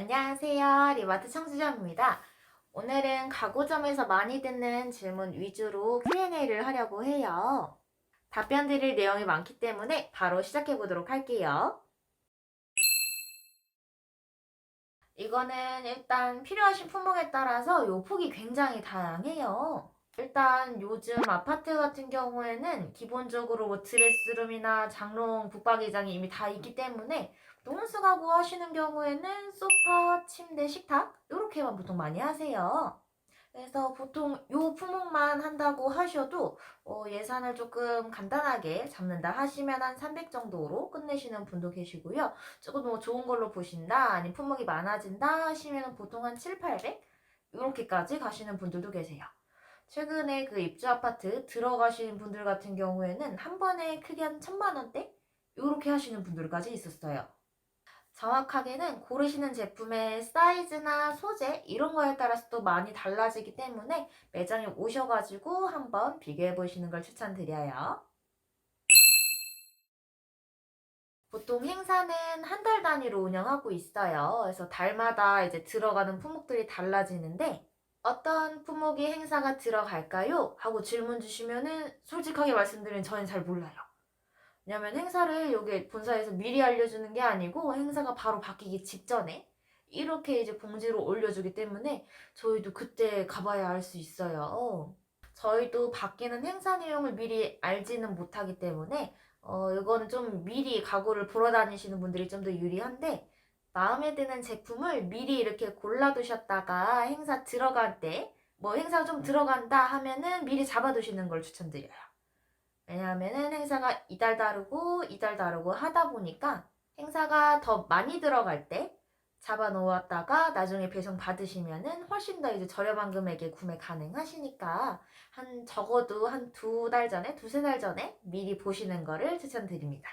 안녕하세요. 리마트 청주점입니다. 오늘은 가구점에서 많이 듣는 질문 위주로 Q&A를 하려고 해요. 답변 드릴 내용이 많기 때문에 바로 시작해 보도록 할게요. 이거는 일단 필요하신 품목에 따라서 요 폭이 굉장히 다양해요. 일단 요즘 아파트 같은 경우에는 기본적으로 뭐 드레스룸이나 장롱, 붙박이장이 이미 다 있기 때문에 혼수 가구 하시는 경우에는 소파, 침대, 식탁 이렇게만 보통 많이 하세요. 그래서 보통 요 품목만 한다고 하셔도 예산을 조금 간단하게 잡는다 하시면 한 300 정도로 끝내시는 분도 계시고요. 조금 뭐 좋은 걸로 보신다, 아니면 품목이 많아진다 하시면 보통 한 7, 800 이렇게까지 가시는 분들도 계세요. 최근에 그 입주 아파트 들어가시는 분들 같은 경우에는 한 번에 크게 한 1000만 원대 이렇게 하시는 분들까지 있었어요. 정확하게는 고르시는 제품의 사이즈나 소재 이런 거에 따라서 또 많이 달라지기 때문에 매장에 오셔가지고 한번 비교해 보시는 걸 추천드려요. 보통 행사는 한 달 단위로 운영하고 있어요. 그래서 달마다 이제 들어가는 품목들이 달라지는데 어떤 품목이 행사가 들어갈까요? 하고 질문 주시면은 솔직하게 말씀드리면 저는 잘 몰라요. 왜냐면 행사를 여기 본사에서 미리 알려주는 게 아니고 행사가 바로 바뀌기 직전에 이렇게 이제 공지로 올려주기 때문에 저희도 그때 가봐야 알 수 있어요. 저희도 바뀌는 행사 내용을 미리 알지는 못하기 때문에 이거는 좀 미리 가구를 보러 다니시는 분들이 좀 더 유리한데 마음에 드는 제품을 미리 이렇게 골라두셨다가 행사 들어갈 때 뭐 행사가 좀 들어간다 하면은 미리 잡아두시는 걸 추천드려요. 왜냐하면은 행사가 이달 다르고 이달 다르고 하다 보니까 행사가 더 많이 들어갈 때 잡아 놓았다가 나중에 배송 받으시면은 훨씬 더 이제 저렴한 금액에 구매 가능하시니까 한 적어도 한 두 달 전에, 두세 달 전에 미리 보시는 거를 추천드립니다.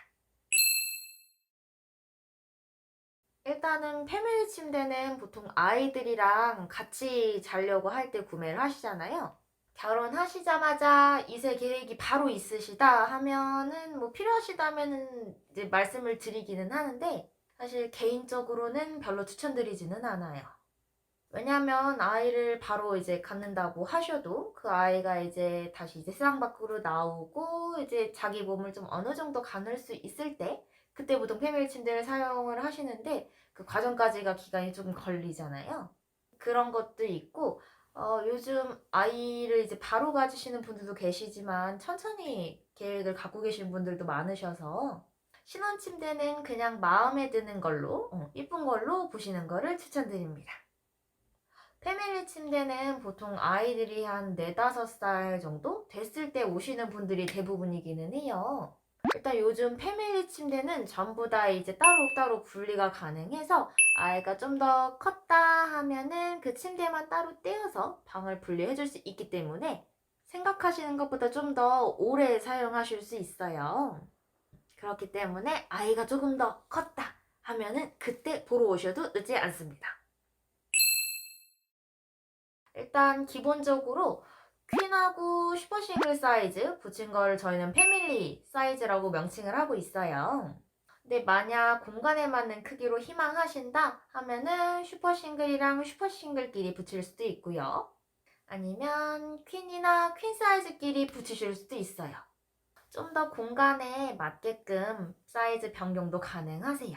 일단은 패밀리 침대는 보통 아이들이랑 같이 자려고 할 때 구매를 하시잖아요. 결혼하시자마자 이세 계획이 바로 있으시다 하면은 뭐 필요하시다면은 이제 말씀을 드리기는 하는데 사실 개인적으로는 별로 추천드리지는 않아요. 왜냐면 아이를 바로 이제 갖는다고 하셔도 그 아이가 이제 다시 이제 세상 밖으로 나오고 이제 자기 몸을 좀 어느 정도 가눌 수 있을 때 그때 보통 패밀리 침대를 사용을 하시는데 그 과정까지가 기간이 좀 걸리잖아요. 그런 것도 있고 요즘 아이를 이제 바로 가지시는 분들도 계시지만 천천히 계획을 갖고 계신 분들도 많으셔서 신혼 침대는 그냥 마음에 드는 걸로 이쁜 걸로 보시는 거를 추천드립니다. 패밀리 침대는 보통 아이들이 한 4, 5살 정도 됐을 때 오시는 분들이 대부분이기는 해요. 일단 요즘 패밀리 침대는 전부 다 이제 따로따로 분리가 가능해서 아이가 좀 더 컸다 하면은 그 침대만 따로 떼어서 방을 분리해 줄 수 있기 때문에 생각하시는 것보다 좀 더 오래 사용하실 수 있어요. 그렇기 때문에 아이가 조금 더 컸다 하면은 그때 보러 오셔도 늦지 않습니다. 일단 기본적으로 퀸하고 슈퍼싱글 사이즈 붙인 걸 저희는 패밀리 사이즈라고 명칭을 하고 있어요. 근데 만약 공간에 맞는 크기로 희망하신다 하면은 슈퍼싱글이랑 슈퍼싱글끼리 붙일 수도 있고요. 아니면 퀸이나 퀸 사이즈끼리 붙이실 수도 있어요. 좀 더 공간에 맞게끔 사이즈 변경도 가능하세요.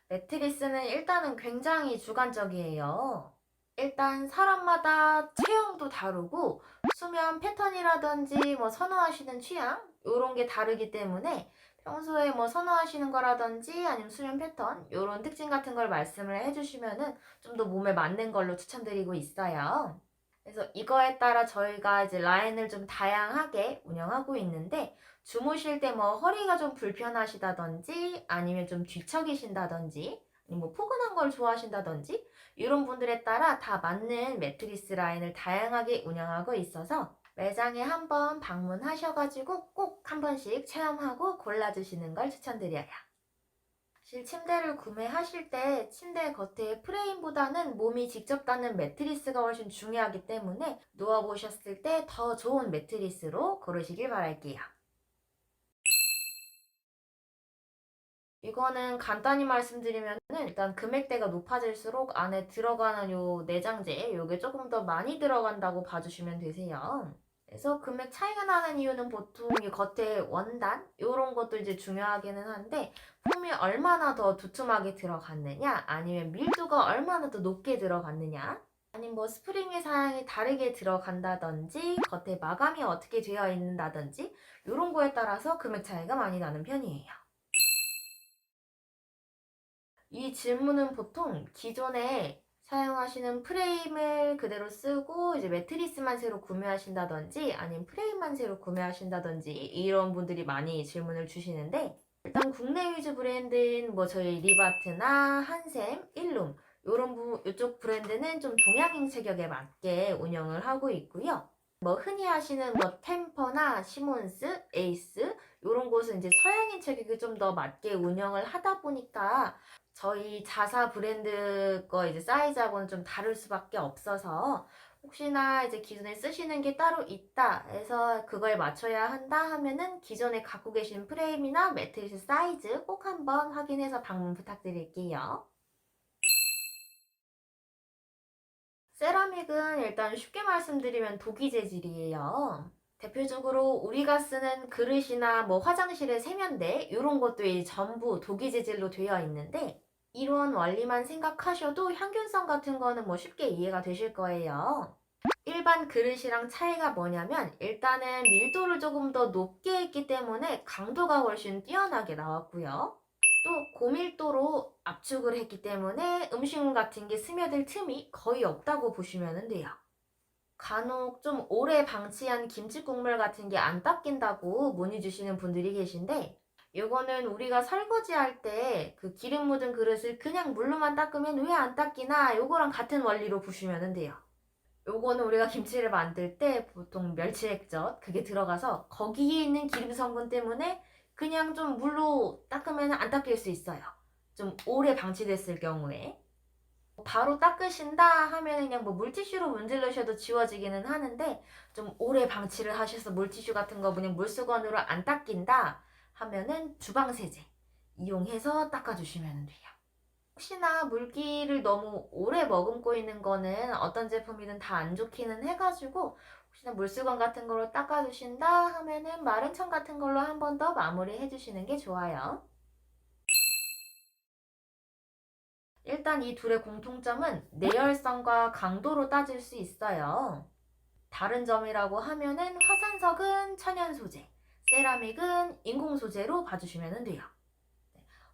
매트리스는 일단은 굉장히 주관적이에요. 일단 사람마다 체형도 다르고 수면 패턴이라든지 뭐 선호하시는 취향 요런 게 다르기 때문에 평소에 뭐 선호하시는 거라든지 아니면 수면 패턴 요런 특징 같은 걸 말씀을 해주시면은 좀 더 몸에 맞는 걸로 추천드리고 있어요. 그래서 이거에 따라 저희가 이제 라인을 좀 다양하게 운영하고 있는데 주무실 때 뭐 허리가 좀 불편하시다든지 아니면 좀 뒤척이신다든지 아니면 뭐 포근한 걸 좋아하신다든지 이런 분들에 따라 다 맞는 매트리스 라인을 다양하게 운영하고 있어서 매장에 한번 방문하셔가지고 꼭 한 번씩 체험하고 골라주시는 걸 추천드려요. 사실 침대를 구매하실 때 침대 겉에 프레임보다는 몸이 직접 닿는 매트리스가 훨씬 중요하기 때문에 누워보셨을 때 더 좋은 매트리스로 고르시길 바랄게요. 이거는 간단히 말씀드리면은 일단 금액대가 높아질수록 안에 들어가는 요 내장재 요게 조금 더 많이 들어간다고 봐주시면 되세요. 그래서 금액 차이가 나는 이유는 보통 이 겉에 원단 요런 것도 이제 중요하기는 한데 폼이 얼마나 더 두툼하게 들어갔느냐 아니면 밀도가 얼마나 더 높게 들어갔느냐 아니면 뭐 스프링의 사양이 다르게 들어간다든지 겉에 마감이 어떻게 되어 있는다든지 요런 거에 따라서 금액 차이가 많이 나는 편이에요. 이 질문은 보통 기존에 사용하시는 프레임을 그대로 쓰고 이제 매트리스만 새로 구매하신다든지 아니면 프레임만 새로 구매하신다든지 이런 분들이 많이 질문을 주시는데 일단 국내 위주 브랜드인 뭐 저희 리바트나 한샘, 일룸 이쪽 브랜드는 좀 동양인 체격에 맞게 운영을 하고 있고요. 뭐 흔히 하시는 뭐 템퍼나 시몬스, 에이스 이런 곳은 이제 서양인 체격에 좀 더 맞게 운영을 하다 보니까 저희 자사 브랜드 거 이제 사이즈하고는 좀 다를 수밖에 없어서 혹시나 이제 기존에 쓰시는 게 따로 있다 해서 그거에 맞춰야 한다 하면은 기존에 갖고 계신 프레임이나 매트리스 사이즈 꼭 한번 확인해서 방문 부탁드릴게요. 세라믹은 일단 쉽게 말씀드리면 도기 재질이에요. 대표적으로 우리가 쓰는 그릇이나 뭐 화장실의 세면대 이런 것들이 전부 도기 재질로 되어 있는데 이런 원리만 생각하셔도 향균성 같은 거는 뭐 쉽게 이해가 되실 거예요. 일반 그릇이랑 차이가 뭐냐면 일단은 밀도를 조금 더 높게 했기 때문에 강도가 훨씬 뛰어나게 나왔고요. 또 고밀도로 압축을 했기 때문에 음식물 같은 게 스며들 틈이 거의 없다고 보시면 돼요. 간혹 좀 오래 방치한 김치 국물 같은 게 안 닦인다고 문의 주시는 분들이 계신데 요거는 우리가 설거지할 때 그 기름 묻은 그릇을 그냥 물로만 닦으면 왜 안 닦이나 요거랑 같은 원리로 보시면 돼요. 요거는 우리가 김치를 만들 때 보통 멸치액젓 그게 들어가서 거기에 있는 기름 성분 때문에 그냥 좀 물로 닦으면 안 닦일 수 있어요. 좀 오래 방치됐을 경우에. 바로 닦으신다 하면 그냥 뭐 물티슈로 문질러셔도 지워지기는 하는데 좀 오래 방치를 하셔서 물티슈 같은 거 그냥 물수건으로 안 닦인다 하면은 주방세제 이용해서 닦아주시면 돼요. 혹시나 물기를 너무 오래 머금고 있는 거는 어떤 제품이든 다 안 좋기는 해가지고 혹시나 물수건 같은 걸로 닦아주신다 하면은 마른 천 같은 걸로 한 번 더 마무리 해주시는 게 좋아요. 일단 이 둘의 공통점은 내열성과 강도로 따질 수 있어요. 다른 점이라고 하면은 화산석은 천연 소재, 세라믹은 인공 소재로 봐주시면 돼요.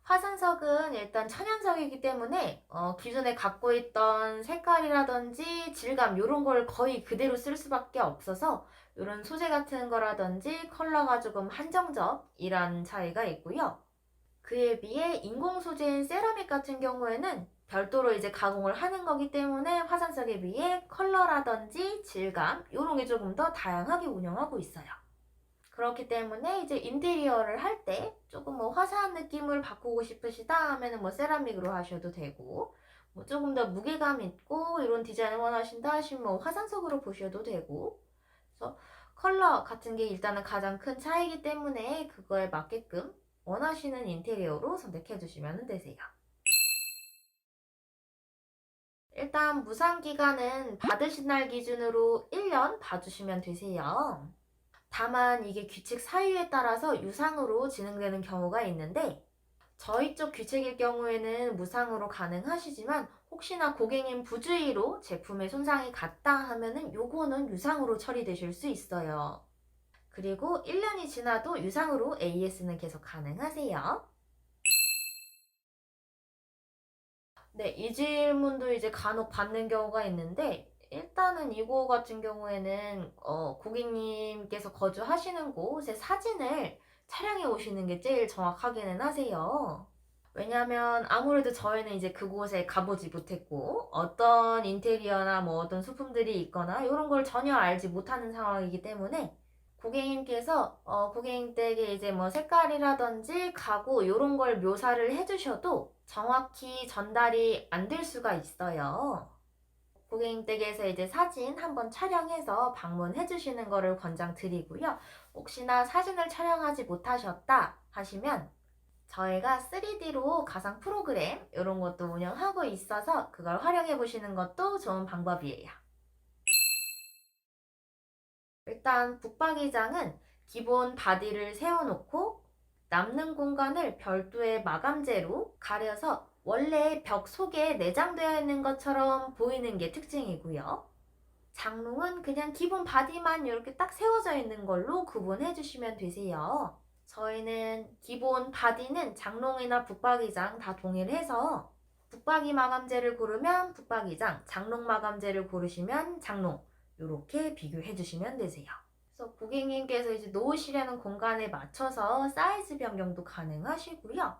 화산석은 일단 천연석이기 때문에 기존에 갖고 있던 색깔이라든지 질감 이런 걸 거의 그대로 쓸 수밖에 없어서 이런 소재 같은 거라든지 컬러가 조금 한정적이란 차이가 있고요. 그에 비해 인공 소재인 세라믹 같은 경우에는 별도로 이제 가공을 하는 거기 때문에 화산석에 비해 컬러라든지 질감 이런 게 조금 더 다양하게 운영하고 있어요. 그렇기 때문에 이제 인테리어를 할 때 조금 뭐 화사한 느낌을 바꾸고 싶으시다 하면은 뭐 세라믹으로 하셔도 되고 뭐 조금 더 무게감 있고 이런 디자인을 원하신다 하시면 뭐 화산석으로 보셔도 되고 그래서 컬러 같은 게 일단은 가장 큰 차이기 때문에 그거에 맞게끔 원하시는 인테리어로 선택해 주시면 되세요. 일단 무상 기간은 받으신 날 기준으로 1년 봐주시면 되세요. 다만 이게 규칙 사유에 따라서 유상으로 진행되는 경우가 있는데 저희 쪽 규칙일 경우에는 무상으로 가능하시지만 혹시나 고객님 부주의로 제품에 손상이 갔다 하면은 요거는 유상으로 처리되실 수 있어요. 그리고 1년이 지나도 유상으로 AS는 계속 가능하세요. 네, 이 질문도 이제 간혹 받는 경우가 있는데 일단은 이거 같은 경우에는 고객님께서 거주하시는 곳의 사진을 촬영해 오시는 게 제일 정확하기는 하세요. 왜냐면 아무래도 저희는 이제 그곳에 가보지 못했고 어떤 인테리어나 뭐 어떤 소품들이 있거나 이런 걸 전혀 알지 못하는 상황이기 때문에 고객님께서 고객님 댁에 이제 뭐 색깔이라든지 가구 이런 걸 묘사를 해주셔도 정확히 전달이 안 될 수가 있어요. 고객님 댁에서 이제 사진 한번 촬영해서 방문해 주시는 거를 권장드리고요. 혹시나 사진을 촬영하지 못하셨다 하시면 저희가 3D로 가상 프로그램 이런 것도 운영하고 있어서 그걸 활용해 보시는 것도 좋은 방법이에요. 일단 북박이장은 기본 바디를 세워놓고 남는 공간을 별도의 마감재로 가려서 원래 벽 속에 내장되어 있는 것처럼 보이는 게 특징이고요. 장롱은 그냥 기본 바디만 이렇게 딱 세워져 있는 걸로 구분해 주시면 되세요. 저희는 기본 바디는 장롱이나 북박이장 다 동일해서 북박이 마감재를 고르면 북박이장, 장롱 마감재를 고르시면 장롱 이렇게 비교해 주시면 되세요. 그래서 고객님께서 이제 놓으시려는 공간에 맞춰서 사이즈 변경도 가능하시고요.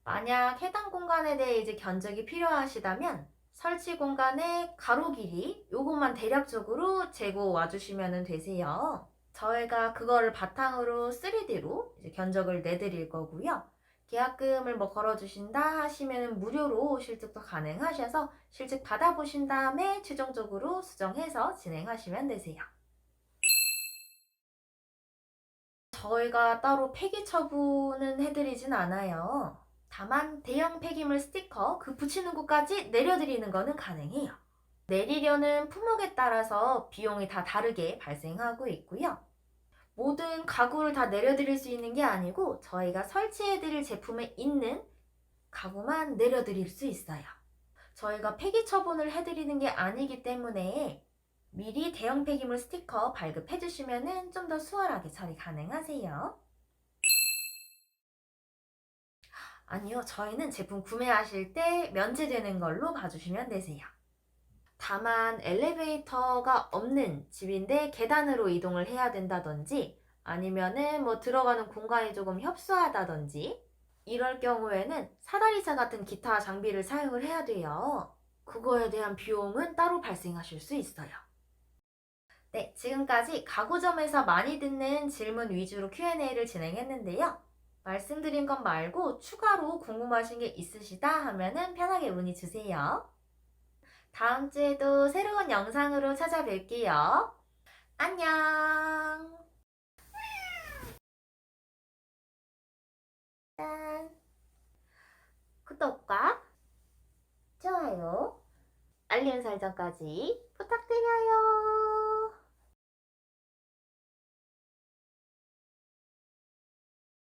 만약 해당 공간에 대해 이제 견적이 필요하시다면 설치 공간의 가로 길이 요것만 대략적으로 재고 와주시면 되세요. 저희가 그거를 바탕으로 3D로 이제 견적을 내드릴 거고요. 계약금을 뭐 걸어주신다 하시면 무료로 실측도 가능하셔서 실측 받아보신 다음에 최종적으로 수정해서 진행하시면 되세요. 저희가 따로 폐기 처분은 해드리진 않아요. 다만 대형 폐기물 스티커 그 붙이는 곳까지 내려드리는 거는 가능해요. 내리려는 품목에 따라서 비용이 다 다르게 발생하고 있고요. 모든 가구를 다 내려드릴 수 있는 게 아니고 저희가 설치해드릴 제품에 있는 가구만 내려드릴 수 있어요. 저희가 폐기 처분을 해드리는 게 아니기 때문에 미리 대형 폐기물 스티커 발급해주시면 좀 더 수월하게 처리 가능하세요. 아니요, 저희는 제품 구매하실 때 면제되는 걸로 봐주시면 되세요. 다만 엘리베이터가 없는 집인데 계단으로 이동을 해야 된다든지 아니면은 뭐 들어가는 공간이 조금 협소하다든지 이럴 경우에는 사다리차 같은 기타 장비를 사용을 해야 돼요. 그거에 대한 비용은 따로 발생하실 수 있어요. 네, 지금까지 가구점에서 많이 듣는 질문 위주로 Q&A를 진행했는데요. 말씀드린 것 말고 추가로 궁금하신 게 있으시다 하면은 편하게 문의 주세요. 다음 주에도 새로운 영상으로 찾아뵐게요. 안녕! 짠! 구독과 좋아요, 알림 설정까지